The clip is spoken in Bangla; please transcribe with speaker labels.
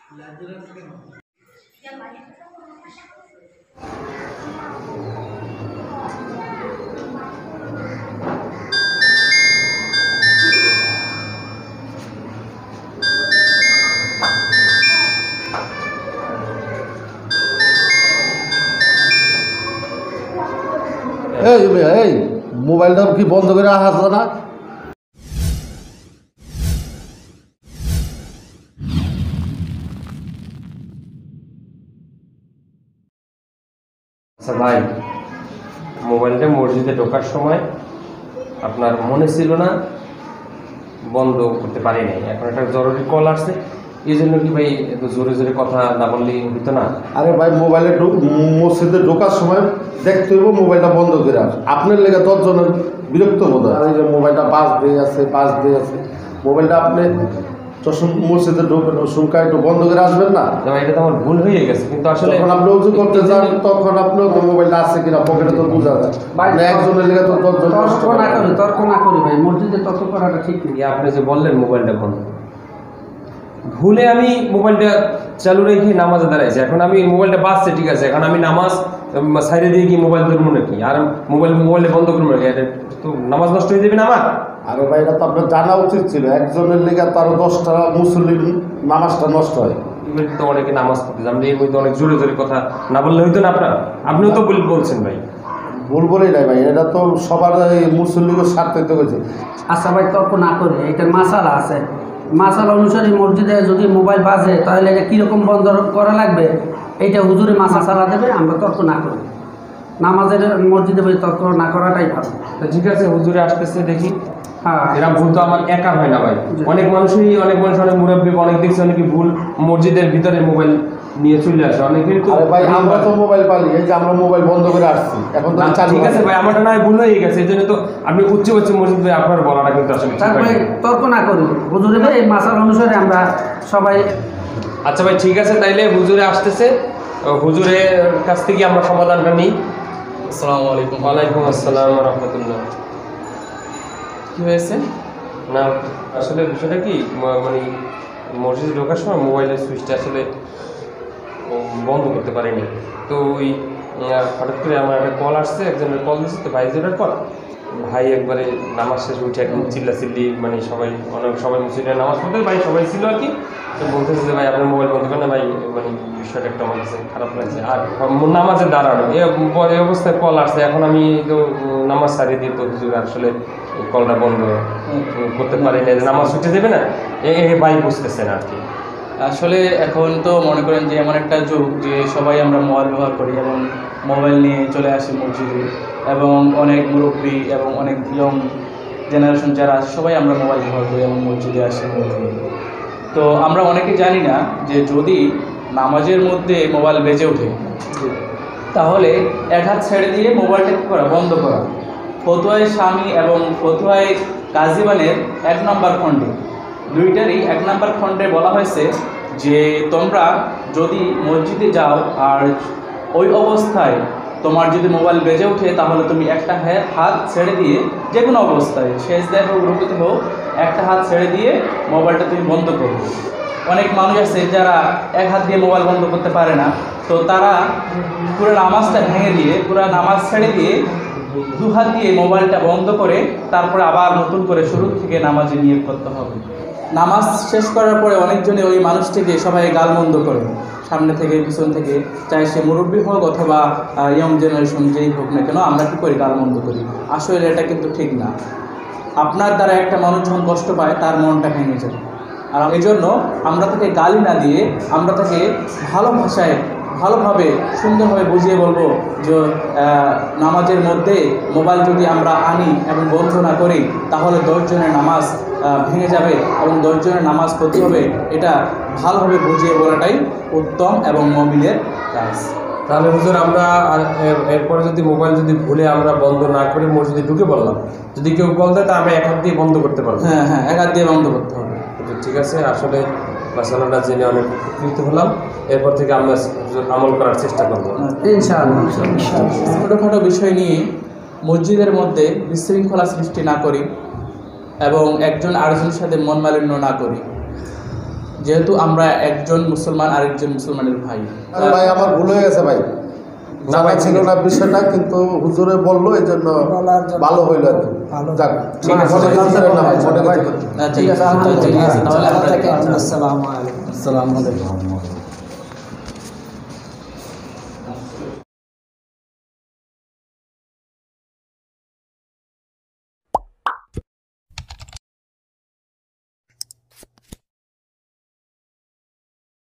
Speaker 1: এই মোবাইলটা কি বন্ধ করে রাখা আছে না?
Speaker 2: আচ্ছা ভাই, মোবাইলটা মসজিদে ঢোকার সময় আপনার মনে ছিল না, বন্ধ করতে পারি নাই। এখন একটা জরুরি কল আসছে, এই জন্য কি ভাই এত জোরে জোরে কথা না বললেই হতো না?
Speaker 1: আরে ভাই, মোবাইলে মসজিদে ঢোকার সময় দেখতে হইব মোবাইলটা বন্ধ করে আস। আপনার লেগে 10 জনের বিরক্ত বোধ হয়। আর এই যে মোবাইলটা বাজ দিয়ে আছে মোবাইলটা আপনি যখন মসজিদে ঢোকেন শুনকা একটু বন্ধ করে আসবেন না?
Speaker 2: এটা তো আমার ভুল হয়ে গেছে, কিন্তু আসলে
Speaker 1: যখন আপনি উজু করতে যান তখন আপনিও তো মোবাইলটা আছে কিনা পকেটে তো বোঝা যায়। একজনের লেগে তো 10 জন
Speaker 3: তর্ক না করি ভাই, মসজিদে তর্ক করাটা ঠিক নেই।
Speaker 2: আপনি যে বললেন মোবাইলটা বন্ধ, ভুলে আমি মোবাইলটা চালু রেখে নামাজে দাঁড়াইছি। এখন আমি মোবাইলটা বাজছে, ঠিক আছে, এখন আমি নামাজ সাইডে দিয়ে কি মোবাইল ধরবো নাকি? আর মোবাইলটা বন্ধ করবো নাকি? তো নামাজ নষ্ট হয়ে যাবে না আমার।
Speaker 1: আরে ভাই, এটা তো আপনার জানা উচিত ছিল। একজনের লেগে তারও 10টা মুসল্লির নামাজটা নষ্ট হয়।
Speaker 2: তো অনেকে নামাজ পড়তে যান, এর মধ্যে অনেক জোরে জোরে কথা না বললে হইতো না আপনার? আপনিও তো বলছেন ভাই।
Speaker 1: ভুল বলেই নাই ভাই, এটা তো সবার মুসল্লিকে স্বার্থে তো হয়েছে।
Speaker 3: আচ্ছা ভাই, তর্ক না করি, এটার মাসালা আছে। মাসালা অনুসারে মসজিদে যদি মোবাইল বাজে তাহলে এটা কীরকম বন্ধ করা লাগবে, এইটা হুজুরে মাসালা দেবে, আমরা তর্ক না করি। নামাজের মসজিদে বই তর্ক না করাটাই ভালো।
Speaker 2: ঠিক আছে, হুজুরে আসতেছে দেখি।
Speaker 3: হ্যাঁ,
Speaker 2: এরা ভুল তো আমার একা হয় না ভাই, অনেক মানুষ, অনেক মুরব্বী, অনেক দেখছি অনেকে ভুল মসজিদের ভিতরে মোবাইল নিয়ে চলে আসে। অনেকের তো
Speaker 1: ভাই, আমরা তো মোবাইল পালি, এই যে আমরা মোবাইল বন্ধ করে আসছি, এখন তো
Speaker 2: ঠিক আছে ভাই, আমারটা না ভুল হয়ে গেছে, এই জন্য তো আপনি উচ্চ মসজিদে আপনার বলাটা কিন্তু আসলে
Speaker 3: তর্ক না করি। হুজুরে ভাই এই মাসাল অনুসারে আমরা সবাই।
Speaker 2: আচ্ছা ভাই, ঠিক আছে, তাইলে হুজুরে আসতেছে, হুজুরের কাছ থেকে আমরা সমাধানটা নিই।
Speaker 4: আসসালামু আলাইকুম।
Speaker 2: ওয়ালাইকুম আসসালাম ওয়া রাহমাতুল্লাহ।
Speaker 4: কি হয়েছে?
Speaker 2: না আসলে বিষয়টা কি, মানে মসজিদে ঢোকার সময় মোবাইলের সুইচটা আসলে বন্ধ করতে পারিনি। তো ওই হঠাৎ করে আমার একটা কল আসছে, একজনের কল দিচ্ছে, তো ভাই জনের কল, ভাই একবারে নামাজ শেষ উঠে একদম চিল্লি, মানে সবাই মুসলিমের নামাজ পড়তে, ভাই সবাই ছিল আর কি। তো বলতেছে যে ভাই আপনার মোবাইল বন্ধ করেন না ভাই, মানে বিষয়টা একটা আমার কাছে খারাপ লাগছে। আর নামাজে দাঁড়ানো এই অবস্থায় কল আসছে, এখন আমি তো নামাজ সারিয়ে দিয়ে তো হুজুর আসলে কলটা বন্ধ করতে পারি না, নামাজ ছুটে যাবে না, ভাই বুঝতেছে না আর কি।
Speaker 4: আসলে এখন তো মনে করেন যে এমন একটা যুগ যে সবাই আমরা মোবাইল ব্যবহার করি এবং মোবাইল নিয়ে চলে আসি মসজিদে, এবং অনেক মুরব্বী এবং অনেক ইয়ং জেনারেশন যারা আছে সবাই আমরা মোবাইল ব্যবহার করি এবং মসজিদে আসি। তো আমরা অনেকে জানি না যে যদি নামাজের মধ্যে মোবাইল বেজে ওঠে তাহলে এক হাত ছেড়ে দিয়ে মোবাইলটা কী করা, বন্ধ করা। ফতোয়ায়ে শামী এবং ফতোয়ায়ে কাজিবানের 1 নম্বর খণ্ডে, দুইটারই 1 নম্বর খণ্ডে বলা হয়েছে যে তোমরা যদি মসজিদে যাও আর ওই অবস্থায় তোমার যদি মোবাইল বেজে ওঠে তাহলে তুমি একটা হাত ছেড়ে দিয়ে, যে কোনো অবস্থায় সেজদায় হোক রুকুতে হোক, একটা হাত ছেড়ে দিয়ে মোবাইলটা তুমি বন্ধ করবে। অনেক মানুষ আছে যারা এক হাত দিয়ে মোবাইল বন্ধ করতে পারে না, তো তারা পুরো নামাজটা ভেঙে দিয়ে, পুরো নামাজ ছেড়ে দিয়ে 2 হাত দিয়ে মোবাইলটা বন্ধ করে তারপরে আবার নতুন করে শুরু থেকে নামাজে নিয়োগ করতে হবে। নামাজ শেষ করার পরে অনেকজনে ওই মানুষটিকে সবাই গালমন্দ করে, সামনে থেকে পিছন থেকে, চাই সে মুরব্বী হোক অথবা ইয়ং জেনারেশন যেই হোক না কেন, আমরা কী করি, গালমন্দ করি। আসলে এটা কিন্তু ঠিক না। আপনার দ্বারা একটা মানুষ যখন কষ্ট পায় তার মনটা ভেঙে যায়, আর এই জন্য আমরা তাকে গালি না দিয়ে আমরা তাকে ভালো ভাষায় ভালোভাবে সুন্দরভাবে বুঝিয়ে বলবো যে নামাজের মধ্যে মোবাইল যদি আমরা আনি এবং বন্ধ না করি তাহলে 10 জনের নামাজ ভেঙে যাবে এবং 10 জনের নামাজ ক্ষতি হবে। এটা ভালোভাবে বুঝিয়ে বলাটাই উত্তম এবং মুমিনের কাজ।
Speaker 2: তাহলে হুজুর আমরা এরপরে যদি মোবাইল যদি ভুলে আমরা বন্ধ না করে মসজিদে ঢুকে পড়লাম, যদি কেউ কল দেয় তা আমরা এক হাত দিয়ে বন্ধ করতে পারবো?
Speaker 4: হ্যাঁ, এক হাত দিয়ে বন্ধ করতে হবে।
Speaker 2: ঠিক আছে, আসলে মাসালাটা জেনে অনেক উপকৃত হলাম, এরপর থেকে আমরা আমল করার চেষ্টা করবো
Speaker 3: ইনশাআল্লাহ।
Speaker 4: ছোটোখাটো বিষয় নিয়ে মসজিদের মধ্যে বিশৃঙ্খলা সৃষ্টি না করি এবং একজন আরেকজনের সাথে মন মালিন্য না করি। যেহেতু আমরা একজন মুসলমান আরেকজন মুসলমানের ভাই।
Speaker 1: ভাই আমার ভুল হয়ে গেছে ভাই, জানা ছিল না বিষয়টা, কিন্তু হুজুরে বললো এই জন্য ভালো হইল আর কি। যাক,
Speaker 4: ঠিক আছে।
Speaker 1: মনে কিছু করেন না ভাই, মনে কিছু করেন না।
Speaker 4: ঠিক আছে, আলহামদুলিল্লাহ। তাহলে
Speaker 3: আসসালামু আলাইকুম।